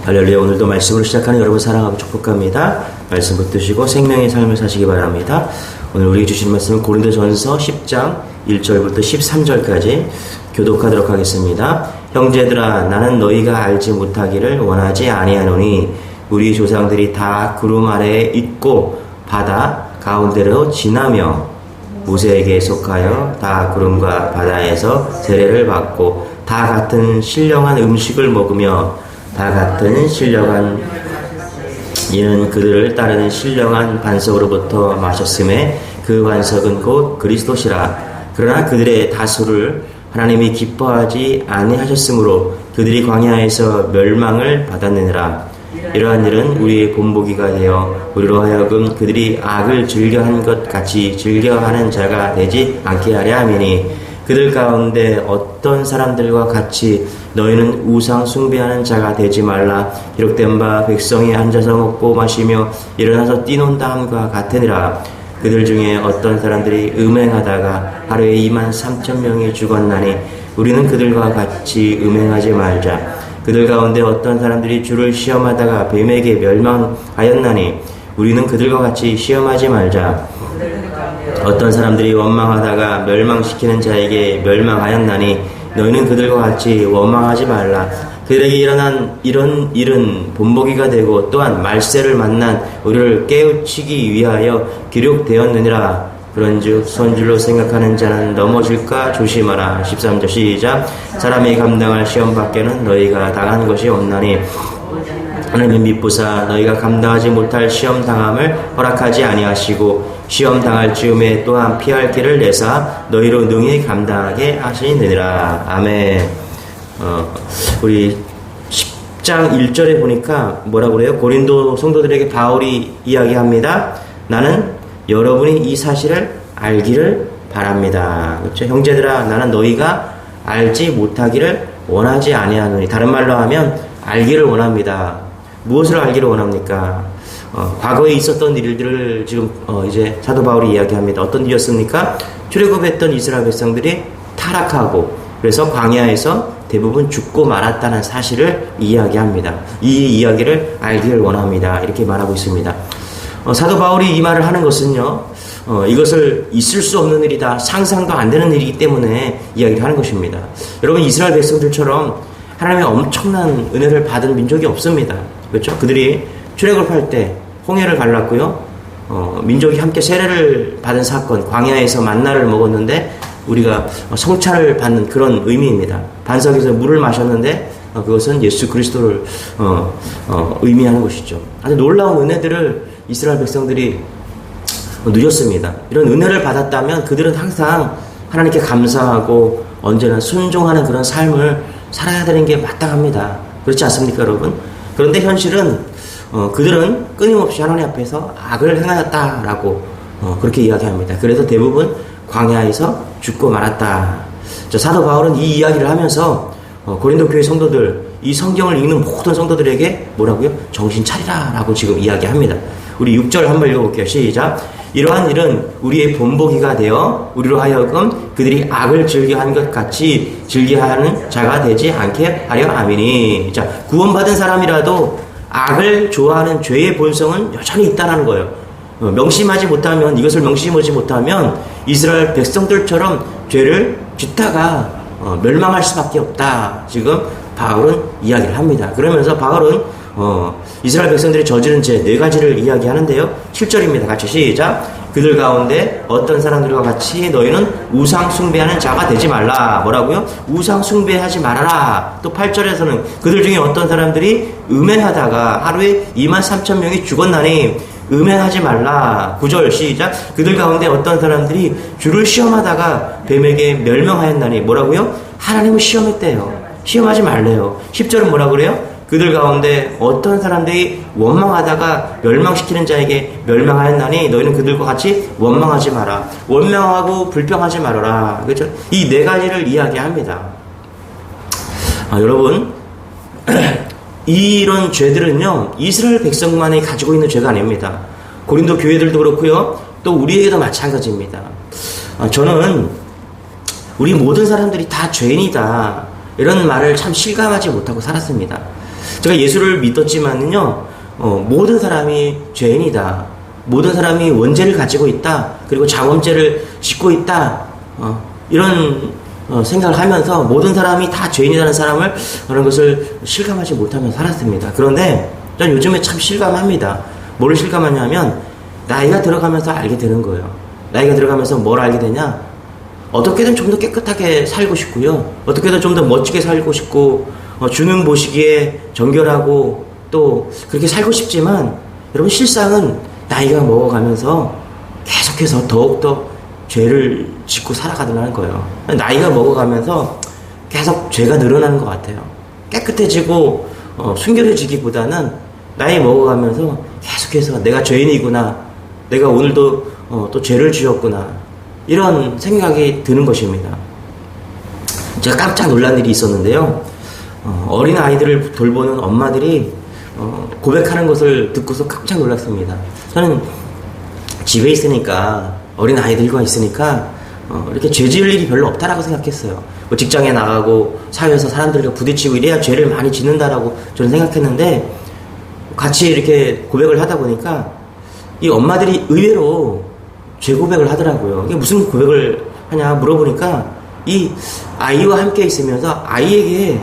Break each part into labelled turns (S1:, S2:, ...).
S1: 할렐루야. 오늘도 말씀으로 시작하는 여러분 사랑하고 축복합니다. 말씀 붙드시고 생명의 삶을 사시기 바랍니다. 오늘 우리에게 주신 말씀은 고린도전서 10장 1절부터 13절까지 교독하도록 하겠습니다. 형제들아, 나는 너희가 알지 못하기를 원하지 아니하노니 우리 조상들이 다 구름 아래에 있고 바다 가운데로 지나며 모세에게 속하여 다 구름과 바다에서 세례를 받고 다 같은 신령한 음식을 먹으며 다 같은 신령한 이는 그들을 따르는 신령한 반석으로부터 마셨음에 그 반석은 곧 그리스도시라. 그러나 그들의 다수를 하나님이 기뻐하지 아니하셨으므로 그들이 광야에서 멸망을 받았느니라. 이러한 일은 우리의 본보기가 되어 우리로 하여금 그들이 악을 즐겨한 것 같이 즐겨하는 자가 되지 않게 하려 함이니, 그들 가운데 어떤 사람들과 같이 너희는 우상 숭배하는 자가 되지 말라. 기록된 바 백성이 앉아서 먹고 마시며 일어나서 뛰논다 함과 같으니라. 그들 중에 어떤 사람들이 음행하다가 하루에 23,000명이 죽었나니 우리는 그들과 같이 음행하지 말자. 그들 가운데 어떤 사람들이 주를 시험하다가 뱀에게 멸망하였나니 우리는 그들과 같이 시험하지 말자. 어떤 사람들이 원망하다가 멸망시키는 자에게 멸망하였나니 너희는 그들과 같이 원망하지 말라. 그들에게 일어난 이런 일은 본보기가 되고 또한 말세를 만난 우리를 깨우치기 위하여 기록되었느니라. 그런즉 선줄로 생각하는 자는 넘어질까 조심하라. 13절 시작. 사람이 감당할 시험 밖에는 너희가 당한 것이 없나니 하나님 믿부사 너희가 감당하지 못할 시험 당함을 허락하지 아니하시고 시험 당할 즈음에 또한 피할 길을 내사 너희로 능히 감당하게 하시느니라. 아멘. 우리 10장 1절에 보니까 뭐라고 그래요? 고린도 성도들에게 바울이 이야기합니다. 나는 여러분이 이 사실을 알기를 바랍니다. 그렇죠? 형제들아, 나는 너희가 알지 못하기를 원하지 아니하노니. 다른 말로 하면 알기를 원합니다. 무엇을 알기를 원합니까? 과거에 있었던 일들을 지금 이제 사도 바울이 이야기합니다. 어떤 일이었습니까? 출애굽했던 이스라엘 백성들이 타락하고 그래서 광야에서 대부분 죽고 말았다는 사실을 이야기합니다. 이 이야기를 알기를 원합니다. 이렇게 말하고 있습니다. 사도 바울이 이 말을 하는 것은요, 이것을 있을 수 없는 일이다, 상상도 안 되는 일이기 때문에 이야기를 하는 것입니다. 여러분, 이스라엘 백성들처럼 하나님의 엄청난 은혜를 받은 민족이 없습니다. 그렇죠? 그들이 출애굽할 때 홍해를 갈랐고요, 민족이 함께 세례를 받은 사건, 광야에서 만나를 먹었는데 우리가 성찬을 받는 그런 의미입니다. 반석에서 물을 마셨는데 그것은 예수 그리스도를 의미하는 것이죠. 아주 놀라운 은혜들을 이스라엘 백성들이 누렸습니다. 이런 은혜를 받았다면 그들은 항상 하나님께 감사하고 언제나 순종하는 그런 삶을 살아야 되는 게 마땅합니다. 그렇지 않습니까, 여러분? 그런데 현실은 그들은 끊임없이 하나님 앞에서 악을 행하였다라고 그렇게 이야기합니다. 그래서 대부분 광야에서 죽고 말았다. 사도 바울은 이 이야기를 하면서 고린도 교회 성도들, 이 성경을 읽는 모든 성도들에게 뭐라고요? 정신 차리라 라고 지금 이야기합니다. 우리 6절 한번 읽어볼게요. 시작. 이러한 일은 우리의 본보기가 되어 우리로 하여금 그들이 악을 즐겨한 것 같이 즐겨하는 자가 되지 않게 하려 함이니. 자, 구원받은 사람이라도 악을 좋아하는 죄의 본성은 여전히 있다는 거예요. 명심하지 못하면, 이것을 명심하지 못하면 이스라엘 백성들처럼 죄를 짓다가 멸망할 수밖에 없다. 지금 바울은 이야기를 합니다. 그러면서 바울은 이스라엘 백성들이 저지른 죄 4가지를 이야기하는데요. 7절입니다. 같이 시작. 그들 가운데 어떤 사람들과 같이 너희는 우상 숭배하는 자가 되지 말라. 뭐라고요? 우상 숭배하지 말아라. 또 8절에서는 그들 중에 어떤 사람들이 음행하다가 하루에 23,000명이 죽었나니 음행하지 말라. 9절 시작. 그들 가운데 어떤 사람들이 주를 시험하다가 뱀에게 멸망하였나니. 뭐라고요? 하나님을 시험했대요. 시험하지 말래요. 10절은 뭐라 그래요? 그들 가운데 어떤 사람들이 원망하다가 멸망시키는 자에게 멸망하였나니 너희는 그들과 같이 원망하지 마라. 원망하고 불평하지 말아라. 그렇죠? 이 4가지를 이야기합니다. 여러분, 이런 죄들은요, 이스라엘 백성만이 가지고 있는 죄가 아닙니다. 고린도 교회들도 그렇고요, 또 우리에게도 마찬가지입니다. 저는 우리 모든 사람들이 다 죄인이다, 이런 말을 참 실감하지 못하고 살았습니다. 제가 예수를 믿었지만은요, 모든 사람이 죄인이다. 모든 사람이 원죄를 가지고 있다. 그리고 자범죄를 짓고 있다. 이런 생각을 하면서 모든 사람이 다 죄인이라는 사람을 그런 것을 실감하지 못하면서 살았습니다. 그런데 전 요즘에 참 실감합니다. 뭐를 실감하냐면 나이가 들어가면서 알게 되는 거예요. 나이가 들어가면서 뭘 알게 되냐? 어떻게든 좀 더 깨끗하게 살고 싶고요. 어떻게든 좀 더 멋지게 살고 싶고 주는 보시기에 정결하고 또 그렇게 살고 싶지만 여러분 실상은 나이가 먹어가면서 계속해서 더욱더 죄를 짓고 살아가더라는 거예요. 나이가 먹어가면서 계속 죄가 늘어나는 것 같아요. 깨끗해지고 순결해지기보다는 나이 먹어가면서 계속해서 내가 죄인이구나, 내가 오늘도 또 죄를 지었구나, 이런 생각이 드는 것입니다. 제가 깜짝 놀란 일이 있었는데요. 어린 아이들을 돌보는 엄마들이 고백하는 것을 듣고서 깜짝 놀랐습니다. 저는 집에 있으니까, 어린 아이들과 있으니까 이렇게 죄 지을 일이 별로 없다라고 생각했어요. 뭐 직장에 나가고 사회에서 사람들과 부딪히고 이래야 죄를 많이 짓는다라고 저는 생각했는데, 같이 이렇게 고백을 하다 보니까 이 엄마들이 의외로 죄 고백을 하더라고요. 이게 무슨 고백을 하냐 물어보니까 이 아이와 함께 있으면서 아이에게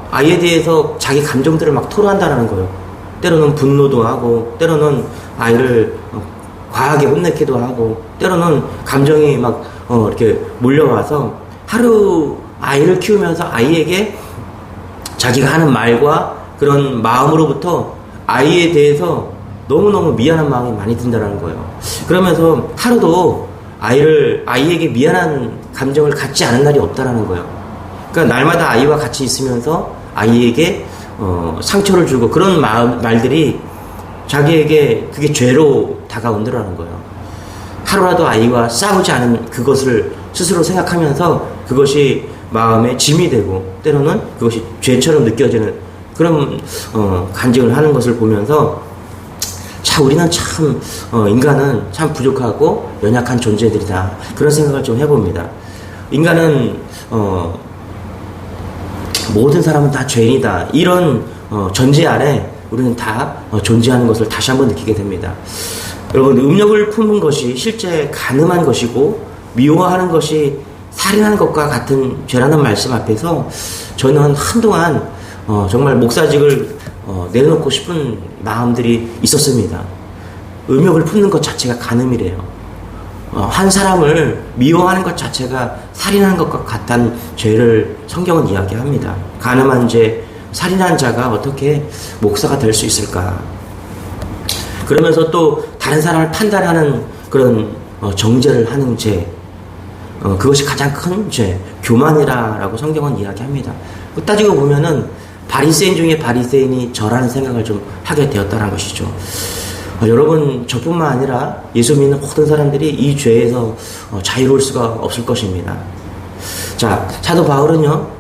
S1: 아이에 대해서 자기 감정들을 막 토로한다는 거예요. 때로는 분노도 하고, 때로는 아이를 과하게 혼내기도 하고, 때로는 감정이 막 이렇게 몰려와서 하루 아이를 키우면서 아이에게 자기가 하는 말과 그런 마음으로부터 아이에 대해서 너무너무 미안한 마음이 많이 든다는 거예요. 그러면서 하루도 아이에게 미안한 감정을 갖지 않은 날이 없다라는 거예요. 그러니까 날마다 아이와 같이 있으면서 아이에게 상처를 주고 그런 말들이 자기에게 그게 죄로 다가온다라는 거예요. 하루라도 아이와 싸우지 않은 그것을 스스로 생각하면서 그것이 마음에 짐이 되고 때로는 그것이 죄처럼 느껴지는 그런 간증을 하는 것을 보면서 참 우리는 참 인간은 참 부족하고 연약한 존재들이다, 그런 생각을 좀 해봅니다. 인간은 모든 사람은 다 죄인이다, 이런 전제 아래 우리는 다 존재하는 것을 다시 한번 느끼게 됩니다. 여러분, 음욕을 품은 것이 실제 간음한 것이고 미워하는 것이 살인하는 것과 같은 죄라는 말씀 앞에서 저는 한동안 정말 목사직을 내려놓고 싶은 마음들이 있었습니다. 음욕을 품는 것 자체가 간음이래요. 한 사람을 미워하는 것 자체가 살인하는 것과 같다는 죄를 성경은 이야기합니다. 간음한 죄, 살인한 자가 어떻게 목사가 될 수 있을까? 그러면서 또 다른 사람을 판단하는 그런 정죄를 하는 죄, 그것이 가장 큰 죄, 교만이라고 성경은 이야기합니다. 따지고 보면은 바리새인 중에 바리새인이 저라는 생각을 좀 하게 되었다는 것이죠. 여러분, 저뿐만 아니라 예수 믿는 모든 사람들이 이 죄에서 자유로울 수가 없을 것입니다. 자, 사도 바울은요,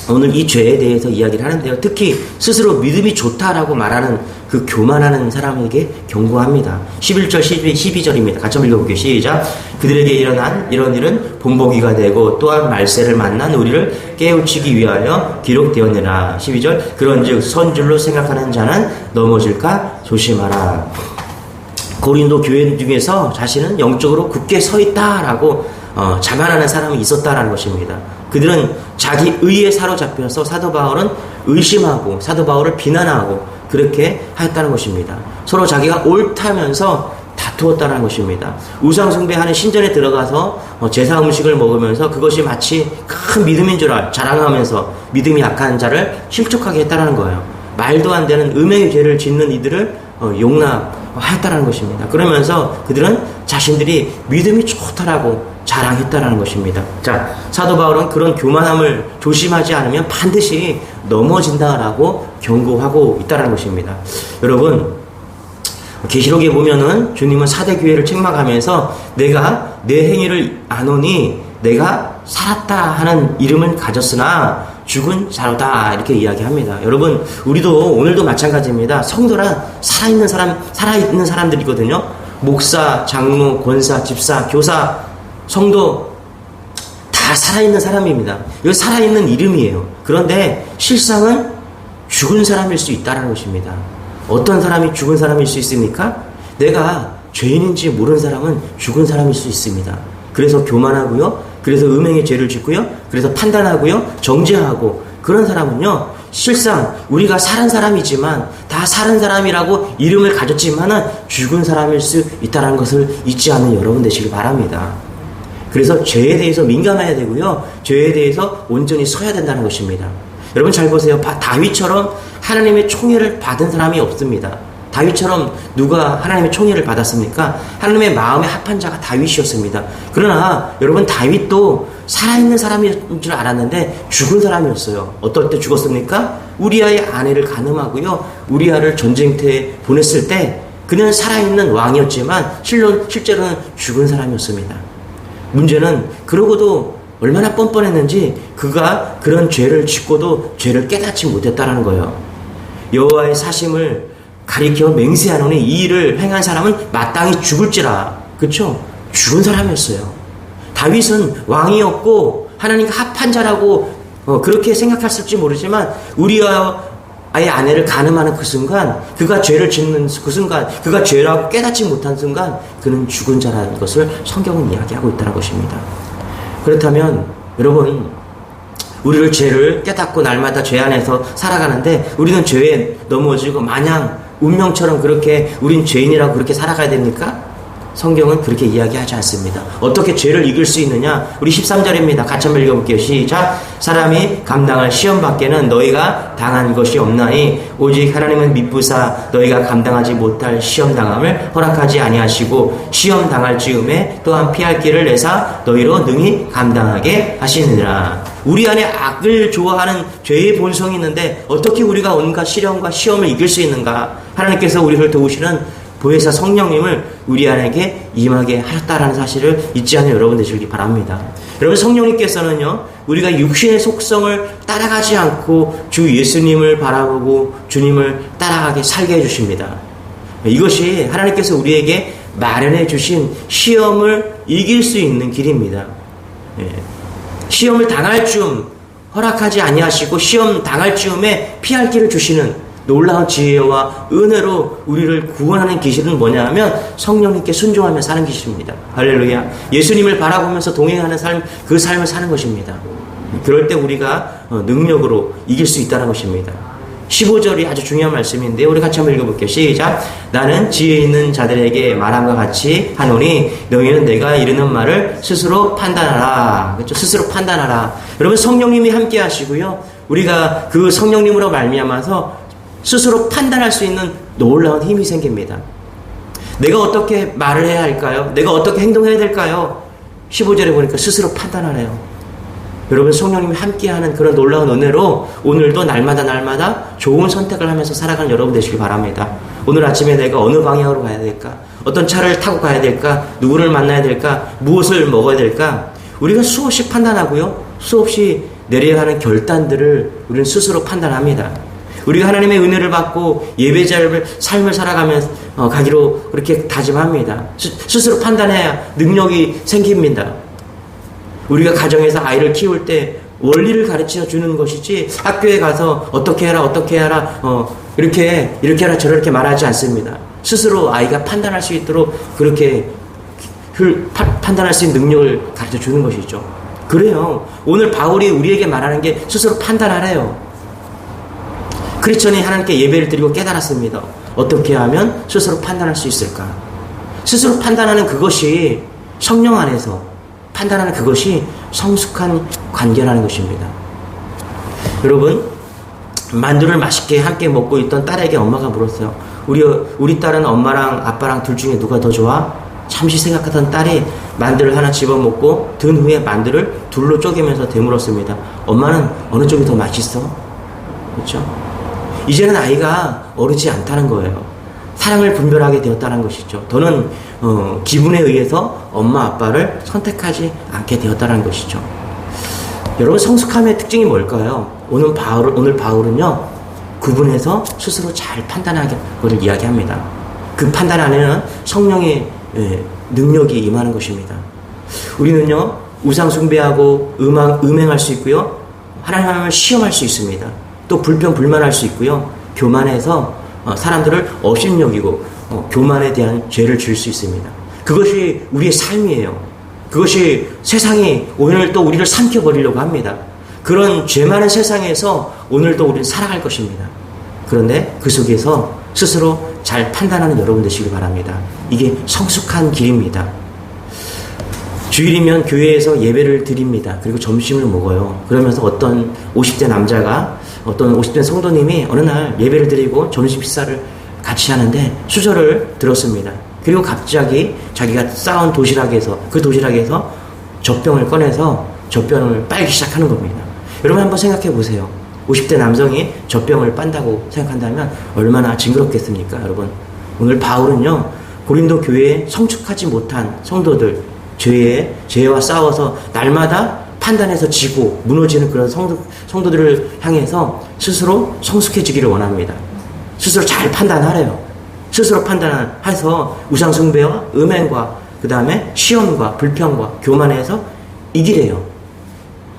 S1: 오늘 이 죄에 대해서 이야기를 하는데요. 특히 스스로 믿음이 좋다라고 말하는 그 교만하는 사람에게 경고합니다. 11절, 12절입니다. 같이 한번 읽어볼게요. 시작. 그들에게 일어난 이런 일은 본보기가 되고 또한 말세를 만난 우리를 깨우치기 위하여 기록되었느라. 12절. 그런즉 선줄로 생각하는 자는 넘어질까 조심하라. 고린도 교회 중에서 자신은 영적으로 굳게 서 있다라고 자만하는 사람이 있었다라는 것입니다. 그들은 자기 의에 사로잡혀서 사도 바울은 의심하고 사도 바울을 비난하고 그렇게 하였다는 것입니다. 서로 자기가 옳다면서 다투었다는 것입니다. 우상숭배하는 신전에 들어가서 제사 음식을 먹으면서 그것이 마치 큰 믿음인 줄 자랑하면서 믿음이 약한 자를 실족하게 했다는 거예요. 말도 안 되는 음행의 죄를 짓는 이들을 용납하였다는 것입니다. 그러면서 그들은 자신들이 믿음이 좋다라고 자랑했다라는 것입니다. 자, 사도 바울은 그런 교만함을 조심하지 않으면 반드시 넘어진다라고 경고하고 있다라는 것입니다. 여러분, 계시록에 보면은 주님은 4대 교회를 책망하면서 내가 내 행위를 아노니 내가 살았다 하는 이름을 가졌으나 죽은 자로다, 이렇게 이야기합니다. 여러분, 우리도 오늘도 마찬가지입니다. 성도란 살아있는 사람들이거든요. 목사, 장로, 권사, 집사, 교사, 성도 다 살아있는 사람입니다. 이거 살아있는 이름이에요. 그런데 실상은 죽은 사람일 수 있다는 것입니다. 어떤 사람이 죽은 사람일 수 있습니까? 내가 죄인인지 모르는 사람은 죽은 사람일 수 있습니다. 그래서 교만하고요. 그래서 음행의 죄를 짓고요. 그래서 판단하고요. 정죄하고 그런 사람은요. 실상 우리가 살은 사람이지만 다 살은 사람이라고 이름을 가졌지만은 죽은 사람일 수 있다는 것을 잊지 않는 여러분 되시길 바랍니다. 그래서 죄에 대해서 민감해야 되고요. 죄에 대해서 온전히 서야 된다는 것입니다. 여러분 잘 보세요. 다윗처럼 하나님의 총애를 받은 사람이 없습니다. 다윗처럼 누가 하나님의 총애를 받았습니까? 하나님의 마음에 합한 자가 다윗이었습니다. 그러나 여러분 다윗도 살아있는 사람인 줄 알았는데 죽은 사람이었어요. 어떨 때 죽었습니까? 우리아의 아내를 간음하고요. 우리아를 전쟁터에 보냈을 때 그는 살아있는 왕이었지만 실제로는 죽은 사람이었습니다. 문제는 그러고도 얼마나 뻔뻔했는지 그가 그런 죄를 짓고도 죄를 깨닫지 못했다는 거예요. 여호와의 사심을 가리켜 맹세하노니 이 일을 행한 사람은 마땅히 죽을지라. 그렇죠? 죽은 사람이었어요. 다윗은 왕이었고 하나님과 합한 자라고 그렇게 생각했을지 모르지만 우리아의 아내를 간음하는 그 순간, 그가 죄를 짓는 그 순간, 그가 죄라고 깨닫지 못한 순간 그는 죽은 자라는 것을 성경은 이야기하고 있다는 것입니다. 그렇다면 여러분, 우리를 죄를 깨닫고 날마다 죄 안에서 살아가는데 우리는 죄에 넘어지고 마냥 운명처럼 그렇게 우린 죄인이라고 그렇게 살아가야 됩니까? 성경은 그렇게 이야기하지 않습니다. 어떻게 죄를 이길 수 있느냐? 우리 13절입니다. 같이 한번 읽어볼게요. 시작. 사람이 감당할 시험 밖에는 너희가 당한 것이 없나니 오직 하나님은 미쁘사 너희가 감당하지 못할 시험 당함을 허락하지 아니하시고 시험 당할 즈음에 또한 피할 길을 내사 너희로 능히 감당하게 하시느니라. 우리 안에 악을 좋아하는 죄의 본성이 있는데 어떻게 우리가 온갖 시련과 시험을 이길 수 있는가? 하나님께서 우리를 도우시는 보혜사 성령님을 우리 안에게 임하게 하셨다라는 사실을 잊지 않는 여러분 되시기 바랍니다. 여러분, 성령님께서는요, 우리가 육신의 속성을 따라가지 않고 주 예수님을 바라보고 주님을 따라가게 살게 해주십니다. 이것이 하나님께서 우리에게 마련해 주신 시험을 이길 수 있는 길입니다. 시험을 당할 즈음 허락하지 아니하시고 시험 당할 즈음에 피할 길을 주시는 놀라운 지혜와 은혜로 우리를 구원하는 기술은 뭐냐 하면 성령님께 순종하며 사는 기술입니다. 할렐루야. 예수님을 바라보면서 동행하는 삶, 그 삶을 사는 것입니다. 그럴 때 우리가 능력으로 이길 수 있다는 것입니다. 15절이 아주 중요한 말씀인데 우리 같이 한번 읽어볼게요. 시작. 나는 지혜 있는 자들에게 말함과 같이 하노니 너희는 내가 이르는 말을 스스로 판단하라. 그렇죠? 스스로 판단하라. 여러분, 성령님이 함께 하시고요. 우리가 그 성령님으로 말미암아서 스스로 판단할 수 있는 놀라운 힘이 생깁니다. 내가 어떻게 말을 해야 할까요? 내가 어떻게 행동해야 될까요? 15절에 보니까 스스로 판단하래요. 여러분, 성령님이 함께하는 그런 놀라운 은혜로 오늘도 날마다 좋은 선택을 하면서 살아가는 여러분 되시기 바랍니다. 오늘 아침에 내가 어느 방향으로 가야 될까? 어떤 차를 타고 가야 될까? 누구를 만나야 될까? 무엇을 먹어야 될까? 우리가 수없이 판단하고요. 수없이 내려야 하는 결단들을 우리는 스스로 판단합니다. 우리가 하나님의 은혜를 받고 예배자의 삶을 살아가면서 가기로 그렇게 다짐합니다. 스스로 판단해야 능력이 생깁니다. 우리가 가정에서 아이를 키울 때 원리를 가르쳐 주는 것이지 학교에 가서 어떻게 해라 이렇게 해라 저렇게 말하지 않습니다. 스스로 아이가 판단할 수 있도록 그렇게 판단할 수 있는 능력을 가르쳐 주는 것이죠. 그래요. 오늘 바울이 우리에게 말하는 게 스스로 판단하래요. 크리스천이 하나님께 예배를 드리고 깨달았습니다. 어떻게 하면 스스로 판단할 수 있을까? 스스로 판단하는 그것이 성령 안에서 판단하는 그것이 성숙한 관계라는 것입니다. 여러분, 만두를 맛있게 함께 먹고 있던 딸에게 엄마가 물었어요. 우리 딸은 엄마랑 아빠랑 둘 중에 누가 더 좋아? 잠시 생각하던 딸이 만두를 하나 집어먹고 든 후에 만두를 둘로 쪼개면서 되물었습니다. 엄마는 어느 쪽이 더 맛있어? 그렇죠? 이제는 아이가 어리지 않다는 거예요. 사랑을 분별하게 되었다는 것이죠. 더는 기분에 의해서 엄마 아빠를 선택하지 않게 되었다는 것이죠. 여러분, 성숙함의 특징이 뭘까요? 오늘 바울은요, 구분해서 스스로 잘 판단하는 것을 이야기합니다. 그 판단 안에는 성령의 능력이 임하는 것입니다. 우리는요, 우상 숭배하고 음행할 수 있고요, 하나님을 시험할 수 있습니다. 또 불평불만할 수 있고요. 교만해서 사람들을 업신여기고 교만에 대한 죄를 지을 수 있습니다. 그것이 우리의 삶이에요. 그것이 세상이 오늘 또 우리를 삼켜버리려고 합니다. 그런 죄 많은 세상에서 오늘도 우리는 살아갈 것입니다. 그런데 그 속에서 스스로 잘 판단하는 여러분 되시길 바랍니다. 이게 성숙한 길입니다. 주일이면 교회에서 예배를 드립니다. 그리고 점심을 먹어요. 그러면서 어떤 50대 남자가 어떤 50대 성도님이 어느 날 예배를 드리고 점심 식사를 같이 하는데 수저를 들었습니다. 그리고 갑자기 자기가 쌓은 도시락에서 그 도시락에서 젖병을 꺼내서 젖병을 빨기 시작하는 겁니다. 여러분 한번 생각해 보세요. 50대 남성이 젖병을 빤다고 생각한다면 얼마나 징그럽겠습니까? 여러분 오늘 바울은요 고린도 교회에 성숙하지 못한 성도들 죄와 싸워서 날마다 판단해서 지고 무너지는 그런 성도들을 향해서 스스로 성숙해지기를 원합니다. 스스로 잘 판단하래요. 스스로 판단해서 우상숭배와 음행과 그 다음에 시험과 불평과 교만해서 이기래요.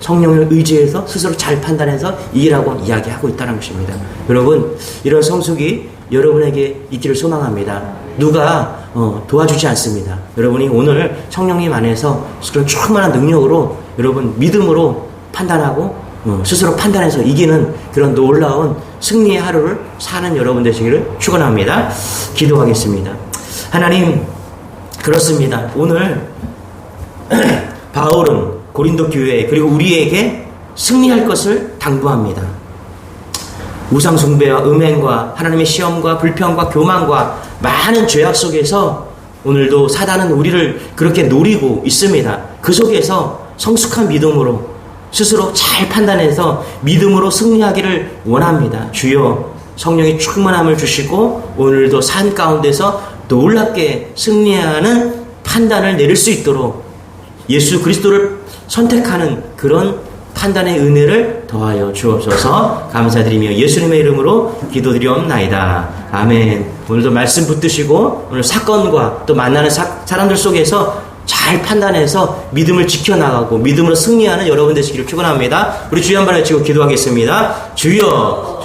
S1: 성령을 의지해서 스스로 잘 판단해서 이기라고 이야기하고 있다는 것입니다. 여러분 이런 성숙이 여러분에게 있기를 소망합니다. 누가 도와주지 않습니다. 여러분이 오늘 성령님 안에서 그런 충만한 능력으로 여러분 믿음으로 판단하고 스스로 판단해서 이기는 그런 놀라운 승리의 하루를 사는 여러분 되시기를 축원합니다. 기도하겠습니다. 하나님 그렇습니다. 오늘 바울은 고린도 교회 그리고 우리에게 승리할 것을 당부합니다. 우상 숭배와 음행과 하나님의 시험과 불평과 교만과 많은 죄악 속에서 오늘도 사단은 우리를 그렇게 노리고 있습니다. 그 속에서 성숙한 믿음으로 스스로 잘 판단해서 믿음으로 승리하기를 원합니다. 주여 성령의 충만함을 주시고 오늘도 삶 가운데서 놀랍게 승리하는 판단을 내릴 수 있도록 예수 그리스도를 선택하는 그런 판단의 은혜를 더하여 주옵소서. 감사드리며 예수님의 이름으로 기도드리옵나이다. 아멘. 오늘도 말씀 붙드시고 오늘 사건과 또 만나는 사람들 속에서 잘 판단해서 믿음을 지켜나가고 믿음으로 승리하는 여러분 되시기를 축원합니다. 우리 주여 한번 외치고 기도하겠습니다. 주여